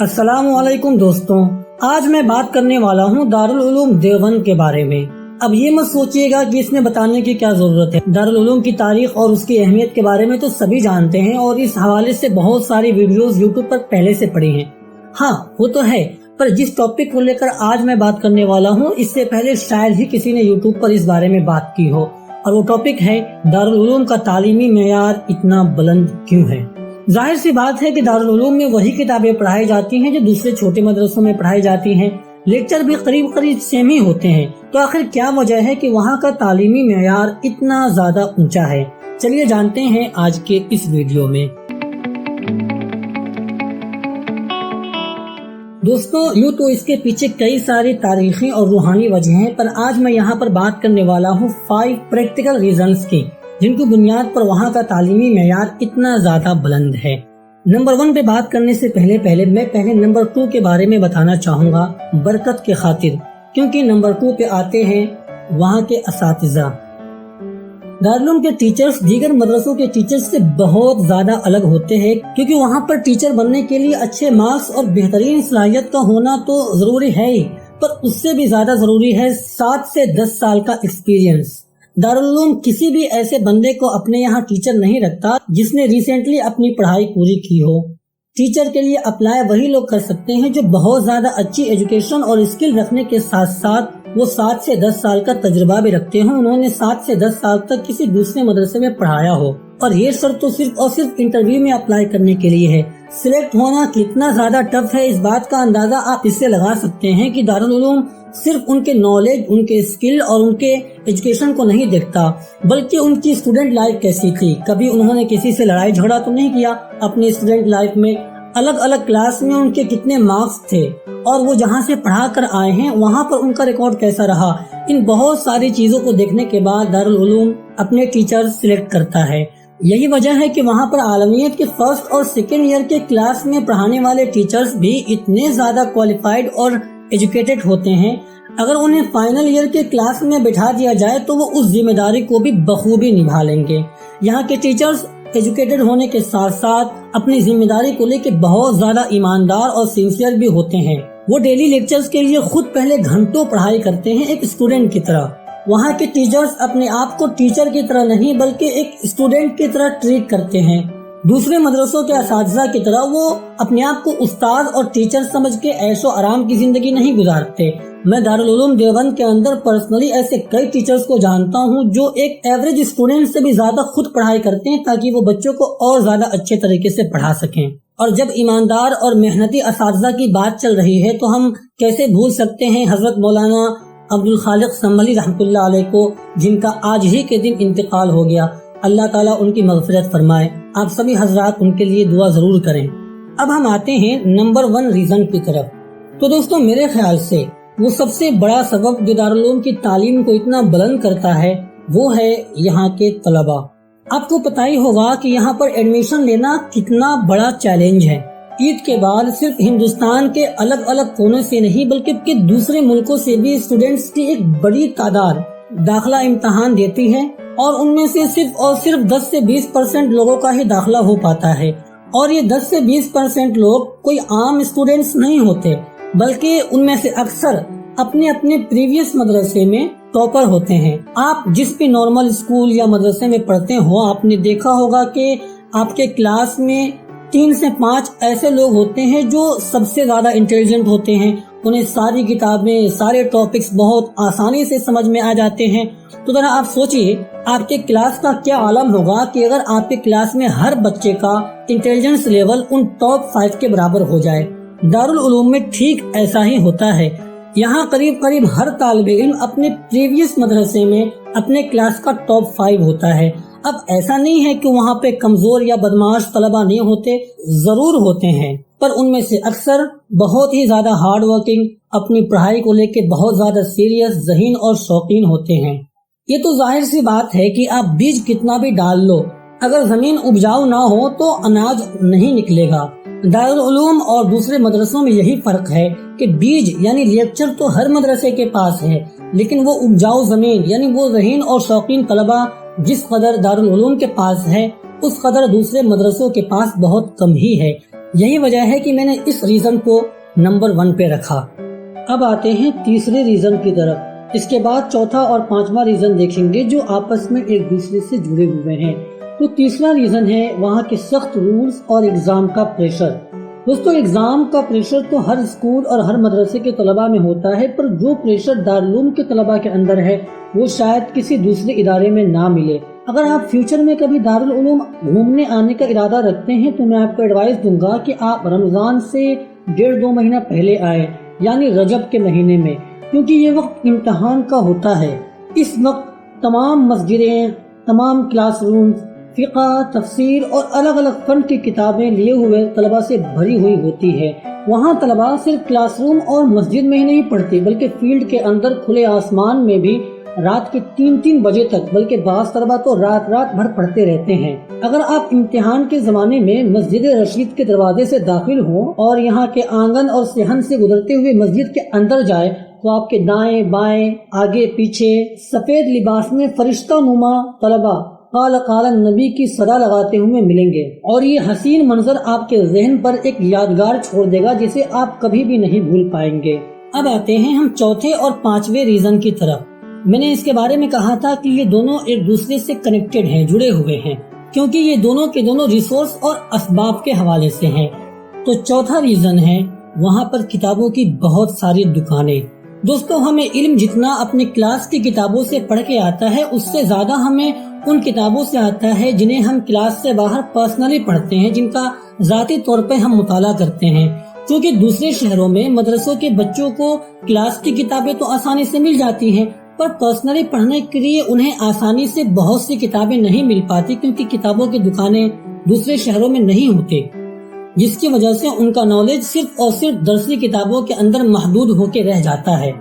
अस्सलाम वालेकुम दोस्तों, आज मैं बात करने वाला हूँ दारुल उलूम देवबंद के बारे में। अब ये मत सोचिएगा कि इसमें बताने की क्या जरूरत है। दारुल उलूम की तारीख और उसकी अहमियत के बारे में तो सभी जानते हैं और इस हवाले से बहुत सारी वीडियोस यूट्यूब पर पहले से पड़ी हैं। हाँ, वो तो है, पर जिस टॉपिक को लेकर आज मैं बात करने वाला हूँ, इससे पहले शायद ही किसी ने यूट्यूब पर इस बारे में बात की हो, और वो टॉपिक है दारुल उलूम का तालीमी मेयार इतना बुलंद क्यों है। जाहिर सी बात है कि दारुल उलूम में वही किताबें पढ़ाई जाती हैं जो दूसरे छोटे मदरसों में पढ़ाई जाती हैं। लेक्चर भी करीब करीब सेम ही होते हैं, तो आखिर क्या वजह है कि वहाँ का तालीमी मेयार इतना ज्यादा ऊंचा है। चलिए जानते हैं आज के इस वीडियो में। दोस्तों, यूँ तो इसके पीछे कई सारी तारीखी और रूहानी वजह हैं, पर आज मैं यहाँ पर बात करने वाला हूँ 5 प्रैक्टिकल रीजंस की, जिनकी बुनियाद पर वहाँ का तालीमी मेयार इतना ज्यादा बुलंद है। नंबर 1 पे बात करने से पहले मैं नंबर 2 के बारे में बताना चाहूँगा, बरकत के खातिर, क्योंकि नंबर 2 पे आते हैं वहाँ के असातिज़ा। दारुल उलूम के टीचर्स दीगर मदरसों के टीचर्स से बहुत ज्यादा अलग होते हैं, क्योंकि वहाँ पर टीचर बनने के लिए अच्छे मार्क्स और बेहतरीन सलाहियत का होना तो जरूरी है ही, पर उससे भी ज्यादा जरूरी है 7 से 10 साल का एक्सपीरियंस। दारुल उलूम किसी भी ऐसे बंदे को अपने यहाँ टीचर नहीं रखता जिसने रिसेंटली अपनी पढ़ाई पूरी की हो। टीचर के लिए अप्लाई वही लोग कर सकते हैं जो बहुत ज्यादा अच्छी एजुकेशन और स्किल रखने के साथ साथ वो 7 से 10 साल का तजुर्बा भी रखते हो, उन्होंने 7 से 10 साल तक किसी दूसरे मदरसे में पढ़ाया हो। और ये शर्त तो सिर्फ और सिर्फ इंटरव्यू में अप्लाई करने के लिए है। सिलेक्ट होना कितना ज्यादा टफ है, इस बात का अंदाजा आप इससे लगा सकते हैं कि दारुल उलूम सिर्फ उनके नॉलेज, उनके स्किल और उनके एजुकेशन को नहीं देखता, बल्कि उनकी स्टूडेंट लाइफ कैसी थी। कभी उन्होंने किसी से लड़ाई झगड़ा तो नहीं किया अपनी स्टूडेंट लाइफ में, अलग अलग क्लास में उनके कितने मार्क्स थे, और वो जहाँ से पढ़ा कर आए हैं वहाँ पर उनका रिकॉर्ड कैसा रहा। इन बहुत सारी चीजों को देखने के बाद दारुल उलूम अपने टीचर सिलेक्ट करता है। यही वजह है कि वहाँ पर आलमियत के फर्स्ट और सेकेंड ईयर के क्लास में पढ़ाने वाले टीचर्स भी इतने ज्यादा क्वालिफाइड और एजुकेटेड होते हैं, अगर उन्हें फाइनल ईयर के क्लास में बैठा दिया जाए तो वो उस जिम्मेदारी को भी बखूबी निभा लेंगे। यहाँ के टीचर्स एजुकेटेड होने के साथ साथ अपनी जिम्मेदारी को लेकर बहुत ज्यादा ईमानदार और सिंसियर भी होते हैं। वो डेली लेक्चर्स के लिए खुद पहले घंटों पढ़ाई करते हैं एक स्टूडेंट की तरह। वहाँ के टीचर्स अपने आप को टीचर की तरह नहीं बल्कि एक स्टूडेंट की तरह ट्रीट करते हैं। दूसरे मदरसों के असातिज़ा की तरह वो अपने आप को उस्ताद और टीचर समझ के ऐशो आराम की जिंदगी नहीं गुजारते। मैं दारुल उलूम देवबंद के अंदर पर्सनली ऐसे कई टीचर्स को जानता हूँ जो एक एवरेज स्टूडेंट से भी ज्यादा खुद पढ़ाई करते हैं ताकि वो बच्चों को और ज्यादा अच्छे तरीके से पढ़ा सकें। और जब ईमानदार और मेहनती असातिज़ा की बात चल रही है तो हम कैसे भूल सकते हैं हजरत मौलाना अब्दुल खालिक संभली रहमतुल्लाह अलैह को, जिनका आज ही के दिन इंतकाल हो गया। अल्लाह ताला उनकी मग़फ़िरत फरमाए। आप सभी हजरात उनके लिए दुआ जरूर करें। अब हम आते हैं नंबर 1 रीजन की तरफ। तो दोस्तों, मेरे ख्याल से वो सबसे बड़ा सबब जो दारुल उलूम की तालीम को इतना बुलंद करता है वो है यहाँ के तलबा। आपको पता ही होगा कि यहाँ पर एडमिशन लेना कितना बड़ा चैलेंज है। ईद के बाद सिर्फ हिंदुस्तान के अलग अलग कोनों से नहीं बल्कि दूसरे मुल्कों से भी स्टूडेंट्स की एक बड़ी तादाद दाखिला इम्तहान देती है, और उनमें से सिर्फ और सिर्फ 10 से 20% लोगों का ही दाखिला हो पाता है। और ये 10 से 20% लोग कोई आम स्टूडेंट्स नहीं होते, बल्कि उनमें से अक्सर अपने अपने प्रीवियस मदरसे में टॉपर होते हैं। आप जिस भी नॉर्मल स्कूल या मदरसे में पढ़ते हो, आपने देखा होगा कि आपके क्लास में 3 से 5 ऐसे लोग होते हैं जो सबसे ज्यादा इंटेलिजेंट होते हैं। उन्हें सारी किताबें, सारे टॉपिक्स बहुत आसानी से समझ में आ जाते हैं। तो जरा आप सोचिए आपके क्लास का क्या आलम होगा कि अगर आपके क्लास में हर बच्चे का इंटेलिजेंस लेवल उन टॉप 5 के बराबर हो जाए। दारुल उलूम में ठीक ऐसा ही होता है। यहाँ करीब करीब हर तालिबे इल्म अपने प्रीवियस मदरसे में अपने क्लास का टॉप 5 होता है। अब ऐसा नहीं है कि वहाँ पे कमजोर या बदमाश तलबा नहीं होते, जरूर होते हैं, पर उनमें से अक्सर बहुत ही ज्यादा हार्ड वर्किंग, अपनी पढ़ाई को लेके बहुत ज्यादा सीरियस, ज़हीन और शौकीन होते हैं। ये तो जाहिर सी बात है कि आप बीज कितना भी डाल लो, अगर जमीन उपजाऊ ना हो तो अनाज नहीं निकलेगा। दारुल उलूम और दूसरे मदरसों में यही फर्क है कि बीज यानी लेक्चर तो हर मदरसे के पास है, लेकिन वो उपजाऊ जमीन यानी वो ज़हीन और शौकीन तलबा जिस कदर दारुल उलूम के पास है उस कदर दूसरे मदरसों के पास बहुत कम ही है। यही वजह है कि मैंने इस रीजन को नंबर 1 पे रखा। अब आते हैं तीसरे रीजन की तरफ। इसके बाद चौथा और पांचवा रीजन देखेंगे जो आपस में एक दूसरे से जुड़े हुए हैं। तो तीसरा रीजन है वहाँ के सख्त रूल्स और एग्जाम का प्रेशर। दोस्तों, एग्जाम का प्रेशर तो हर स्कूल और हर मदरसे के तलबा में होता है, पर जो प्रेशर दारुल उलूम के तलबा के अंदर है वो शायद किसी दूसरे इदारे में ना मिले। अगर आप फ्यूचर में कभी दारुल उलूम घूमने आने का इरादा रखते हैं तो मैं आपको एडवाइस दूंगा कि आप रमजान से 1.5-2 महीना पहले आए, यानी रजब के महीने में, क्योंकि ये वक्त इम्तिहान का होता है। इस वक्त तमाम मस्जिदें, तमाम क्लासरूम, फिक़ा, तफसीर और अलग अलग फन की किताबें लिए हुए तलबा से भरी हुई होती है। वहाँ तलबा सिर्फ क्लासरूम और मस्जिद में ही नहीं पढ़ते, बल्कि फील्ड के अंदर खुले आसमान में भी रात के 3-3 बजे तक, बल्कि बाज़ तलबा तो रात भर पढ़ते रहते हैं। अगर आप इम्तिहान के ज़माने में मस्जिद रशीद के दरवाजे से दाखिल हो और यहाँ के आंगन और सहन से गुजरते हुए मस्जिद के अंदर जाए तो आपके दाएं बाएं, आगे पीछे सफेद लिबास में फरिश्ता नुमा तलबा काला काला नबी की सदा लगाते हुए मिलेंगे, और ये हसीन मंजर आपके जहन पर एक यादगार छोड़ देगा जिसे आप कभी भी नहीं भूल पाएंगे। अब आते हैं हम चौथे और पांचवे रीजन की तरफ। मैंने इसके बारे में कहा था कि ये दोनों एक दूसरे से कनेक्टेड हैं, जुड़े हुए हैं, क्योंकि ये दोनों के दोनों रिसोर्स और असबाब के हवाले से हैं। तो चौथा रीजन है वहाँ पर किताबों की बहुत सारी दुकानें। दोस्तों, हमें इल्म जितना अपनी क्लास की किताबों से पढ़ के आता है, उससे ज्यादा हमें उन किताबों से आता है जिन्हें हम क्लास से बाहर पर्सनली पढ़ते हैं, जिनका जाती तौर पे हम मुताला करते हैं। क्योंकि दूसरे शहरों में मदरसों के बच्चों को क्लास की किताबें तो आसानी से मिल जाती हैं, पर पर्सनली पढ़ने के लिए उन्हें आसानी से बहुत सी किताबें नहीं मिल पाती, क्योंकि किताबों की दुकानें दूसरे शहरों में नहीं होती, जिसकी वजह से उनका नॉलेज सिर्फ और सिर्फ दरसी किताबों के अंदर महदूद होकर रह जाता है।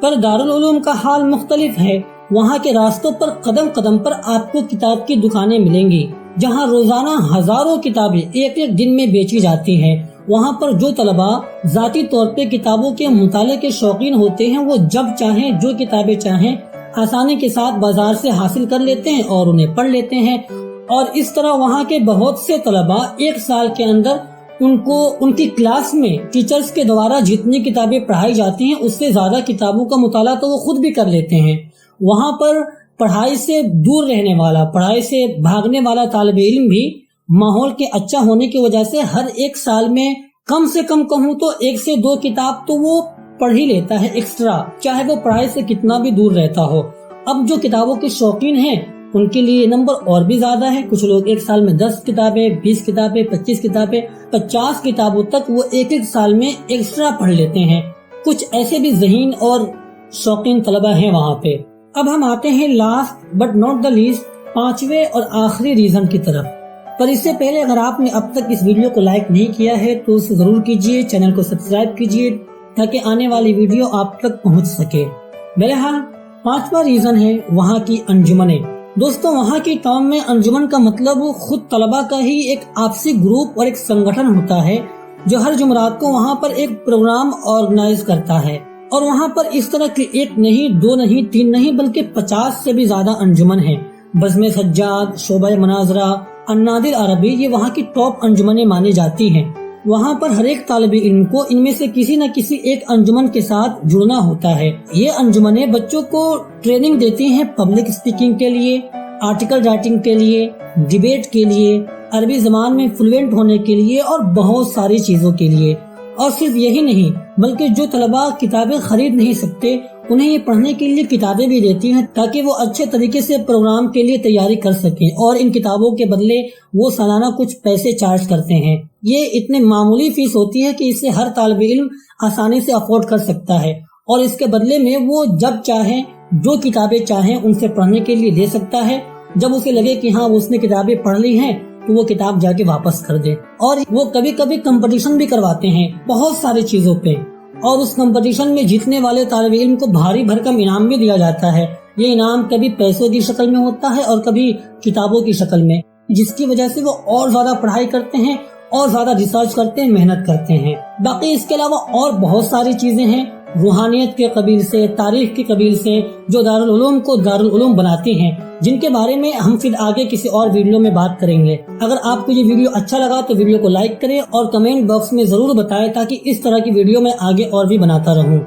पर दारुल उलूम का हाल मुख्तलिफ है। वहाँ के रास्तों पर कदम कदम पर आपको किताब की दुकानें मिलेंगी, जहाँ रोजाना हजारों किताबें एक एक दिन में बेची जाती हैं। वहाँ पर जो तलबा जाती तौर पे किताबों के मुताले के शौकीन होते हैं, वो जब चाहें जो किताबें चाहें आसानी के साथ बाजार से हासिल कर लेते हैं और उन्हें पढ़ लेते हैं। और इस तरह वहाँ के बहुत से तलबा एक साल के अंदर उनको उनकी क्लास में टीचर्स के द्वारा जितनी किताबें पढ़ाई जाती हैं उससे ज्यादा किताबों का मुताला तो वो खुद भी कर लेते हैं। वहाँ पर पढ़ाई से दूर रहने वाला, पढ़ाई से भागने वाला तालिब इल्म भी माहौल के अच्छा होने की वजह से हर एक साल में कम से कम कहूँ तो 1 से 2 किताब तो वो पढ़ ही लेता है एक्स्ट्रा, चाहे वो पढ़ाई से कितना भी दूर रहता हो। अब जो किताबों के शौकीन हैं उनके लिए नंबर और भी ज्यादा है। कुछ लोग एक साल में 10 किताबें, 20 किताबें, 25 किताबें, 50 किताबों तक वो एक साल में एक्स्ट्रा पढ़ लेते हैं। कुछ ऐसे भी ज़हीन और शौकीन तलबा हैं वहाँ पे। अब हम आते हैं last but not the least पांचवे और आखिरी रीजन की तरफ। पर इससे पहले अगर आपने अब तक इस वीडियो को लाइक नहीं किया है तो उसे जरूर कीजिए, चैनल को सब्सक्राइब कीजिए ताकि आने वाली वीडियो आप तक पहुँच सके। बहरहाल पांचवा रीजन है वहाँ की अंजुमनें। दोस्तों, वहाँ की टर्म में अंजुमन का मतलब खुद तलबा का ही एक आपसी ग्रुप और एक संगठन होता है जो हर जुमरात को वहाँ पर एक प्रोग्राम ऑर्गेनाइज करता है। और वहाँ पर इस तरह की 1 नहीं, 2 नहीं, 3 नहीं, बल्कि 50 से भी ज्यादा अंजुमन है। बज़्म सज्जाद, शोबा मनाजरा, अन्नादिर अरबी, ये वहाँ की टॉप अंजुमनें मानी जाती हैं। वहाँ पर हर एक तालिब इल्म को इनमें से किसी न किसी एक अंजुमन के साथ जुड़ना होता है। ये अंजुमनें बच्चों को ट्रेनिंग देती हैं पब्लिक स्पीकिंग के लिए, आर्टिकल राइटिंग के लिए, डिबेट के लिए, अरबी ज़बान में फ्लुएंट होने के लिए और बहुत सारी चीज़ों के लिए। और सिर्फ यही नहीं, बल्कि जो तलबा किताबें खरीद नहीं सकते उन्हें ये पढ़ने के लिए किताबें भी देती हैं ताकि वो अच्छे तरीके से प्रोग्राम के लिए तैयारी कर सकें। और इन किताबों के बदले वो सालाना कुछ पैसे चार्ज करते हैं। ये इतने मामूली फीस होती है कि इसे हर तालिब इल्म आसानी से अफोर्ड कर सकता है, और इसके बदले में वो जब चाहे जो किताबें चाहें उनसे पढ़ने के लिए ले सकता है। जब उसे लगे कि हाँ उसने किताबें पढ़ ली हैं तो वो किताब जाके वापस कर दे। और वो कभी कभी कंपटीशन भी करवाते हैं बहुत सारी चीजों पे, और उस कंपटीशन में जीतने वाले तालिब इल्म को भारी भरकम इनाम भी दिया जाता है। ये इनाम कभी पैसों की शक्ल में होता है और कभी किताबों की शक्ल में, जिसकी वजह से वो और ज्यादा पढ़ाई करते हैं और ज्यादा रिसर्च करते हैं, मेहनत करते हैं। बाकी इसके अलावा और बहुत सारी चीजें हैं روحانیت کے قبیل سے، تاریخ کے قبیل سے، جو دارالعلوم کو دارالعلوم بناتی ہیں، جن کے بارے میں ہم پھر آگے کسی اور ویڈیو میں بات کریں گے۔ اگر آپ کو یہ ویڈیو اچھا لگا تو ویڈیو کو لائک کریں اور کمنٹ باکس میں ضرور بتائیں تاکہ اس طرح کی ویڈیو میں آگے اور بھی بناتا رہوں۔